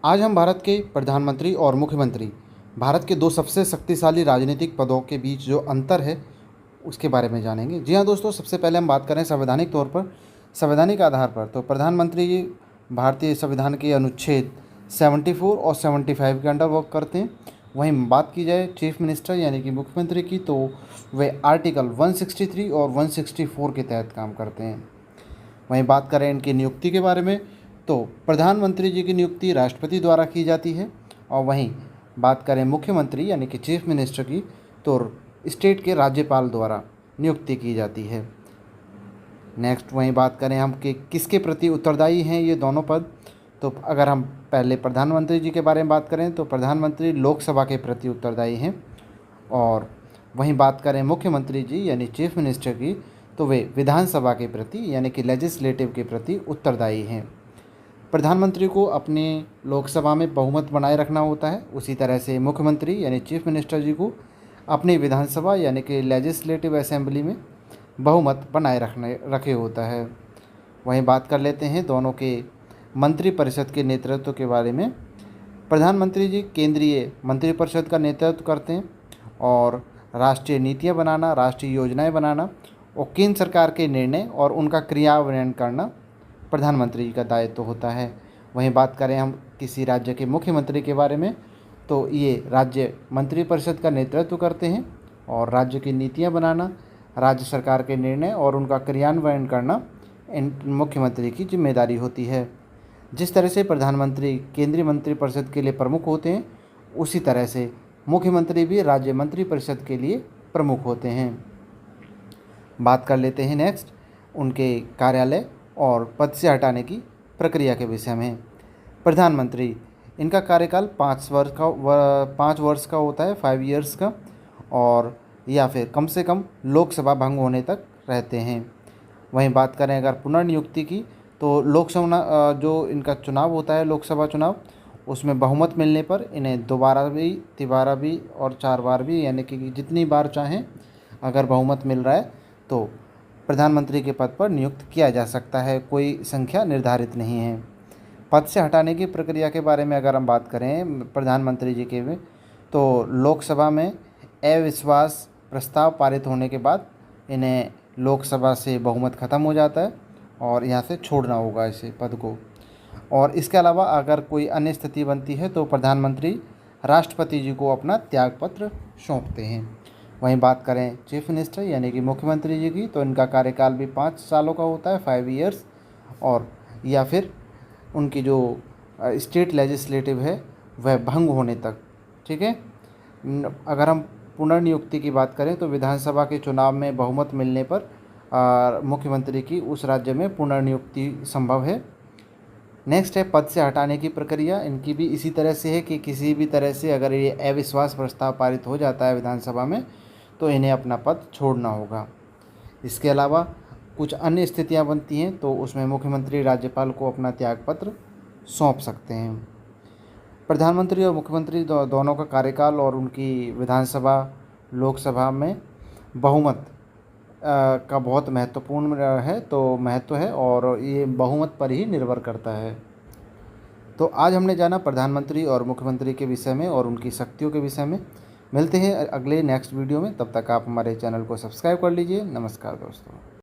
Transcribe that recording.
आज हम भारत के प्रधानमंत्री और मुख्यमंत्री, भारत के दो सबसे शक्तिशाली राजनीतिक पदों के बीच जो अंतर है उसके बारे में जानेंगे। जी हाँ दोस्तों, सबसे पहले हम बात करें संवैधानिक तौर पर, संवैधानिक आधार पर, तो प्रधानमंत्री जी भारतीय संविधान के अनुच्छेद 74 और 75 के अंडर वर्क करते हैं। वहीं बात की जाए चीफ मिनिस्टर यानी कि मुख्यमंत्री की, तो वे आर्टिकल 163 और 164 के तहत काम करते हैं। वहीं बात करें इनकी नियुक्ति के बारे में, तो प्रधानमंत्री जी की नियुक्ति राष्ट्रपति द्वारा की जाती है, और वहीं बात करें मुख्यमंत्री यानी कि चीफ मिनिस्टर की, तो स्टेट के राज्यपाल द्वारा नियुक्ति की जाती है। नेक्स्ट वहीं बात करें हम कि किसके प्रति उत्तरदायी हैं ये दोनों पद, तो अगर हम पहले प्रधानमंत्री जी के बारे में बात करें तो प्रधानमंत्री लोकसभा के प्रति उत्तरदायी हैं, और वहीं बात करें मुख्यमंत्री जी यानी चीफ मिनिस्टर की, तो वे विधानसभा के प्रति यानी कि लेजिस्लेटिव के प्रति उत्तरदायी हैं। प्रधानमंत्री को अपने लोकसभा में बहुमत बनाए रखना होता है, उसी तरह से मुख्यमंत्री यानी चीफ मिनिस्टर जी को अपनी विधानसभा यानी कि लेजिस्लेटिव असेंबली में बहुमत बनाए रखे होता है। वहीं बात कर लेते हैं दोनों के मंत्रिपरिषद के नेतृत्व के बारे में। प्रधानमंत्री जी केंद्रीय मंत्रिपरिषद का नेतृत्व करते हैं, और राष्ट्रीय नीतियाँ बनाना, राष्ट्रीय योजनाएं बनाना और केंद्र सरकार के निर्णय और उनका क्रियान्वयन करना प्रधानमंत्री जी का दायित्व होता है। वहीं बात करें हम किसी राज्य के मुख्यमंत्री के बारे में, तो ये राज्य मंत्रिपरिषद का नेतृत्व करते हैं, और राज्य की नीतियाँ बनाना, राज्य सरकार के निर्णय और उनका क्रियान्वयन करना इन मुख्यमंत्री की जिम्मेदारी होती है। जिस तरह से प्रधानमंत्री केंद्रीय मंत्रिपरिषद के लिए प्रमुख होते हैं, उसी तरह से मुख्यमंत्री भी राज्य मंत्रिपरिषद के लिए प्रमुख होते हैं। बात कर लेते हैं नेक्स्ट उनके कार्यालय और पद से हटाने की प्रक्रिया के विषय में। प्रधानमंत्री, इनका कार्यकाल 5 वर्ष का होता है, 5 ईयर्स का, और या फिर कम से कम लोकसभा भंग होने तक रहते हैं। वहीं बात करें अगर पुनर्नियुक्ति की, तो लोकसभा जो इनका चुनाव होता है, लोकसभा चुनाव, उसमें बहुमत मिलने पर इन्हें दोबारा भी, तिबारा भी और 4 बार भी, यानी कि जितनी बार चाहें अगर बहुमत मिल रहा है तो प्रधानमंत्री के पद पर नियुक्त किया जा सकता है, कोई संख्या निर्धारित नहीं है। पद से हटाने की प्रक्रिया के बारे में अगर हम बात करें प्रधानमंत्री जी के में, तो लोकसभा में अविश्वास प्रस्ताव पारित होने के बाद इन्हें लोकसभा से बहुमत ख़त्म हो जाता है और यहाँ से छोड़ना होगा इसे पद को। और इसके अलावा अगर कोई अन्य स्थिति बनती है तो प्रधानमंत्री राष्ट्रपति जी को अपना त्यागपत्र सौंपते हैं। वहीं बात करें चीफ मिनिस्टर यानी कि मुख्यमंत्री जी की, तो इनका कार्यकाल भी 5 सालों का होता है, 5 ईयर्स, और या फिर उनकी जो स्टेट लेजिस्लेटिव है वह भंग होने तक। ठीक है। अगर हम पुनर्नियुक्ति की बात करें तो विधानसभा के चुनाव में बहुमत मिलने पर मुख्यमंत्री की उस राज्य में पुनर्नियुक्ति संभव है। नेक्स्ट है पद से हटाने की प्रक्रिया। इनकी भी इसी तरह से है कि किसी भी तरह से अगर ये अविश्वास प्रस्ताव पारित हो जाता है विधानसभा में, तो इन्हें अपना पद छोड़ना होगा। इसके अलावा कुछ अन्य स्थितियां बनती हैं तो उसमें मुख्यमंत्री राज्यपाल को अपना त्यागपत्र सौंप सकते हैं। प्रधानमंत्री और मुख्यमंत्री दोनों का कार्यकाल और उनकी विधानसभा लोकसभा में बहुमत का बहुत महत्वपूर्ण महत्व है, और ये बहुमत पर ही निर्भर करता है। तो आज हमने जाना प्रधानमंत्री और मुख्यमंत्री के विषय में और उनकी शक्तियों के विषय में। मिलते हैं अगले नेक्स्ट वीडियो में, तब तक आप हमारे चैनल को सब्सक्राइब कर लीजिए। नमस्कार दोस्तों।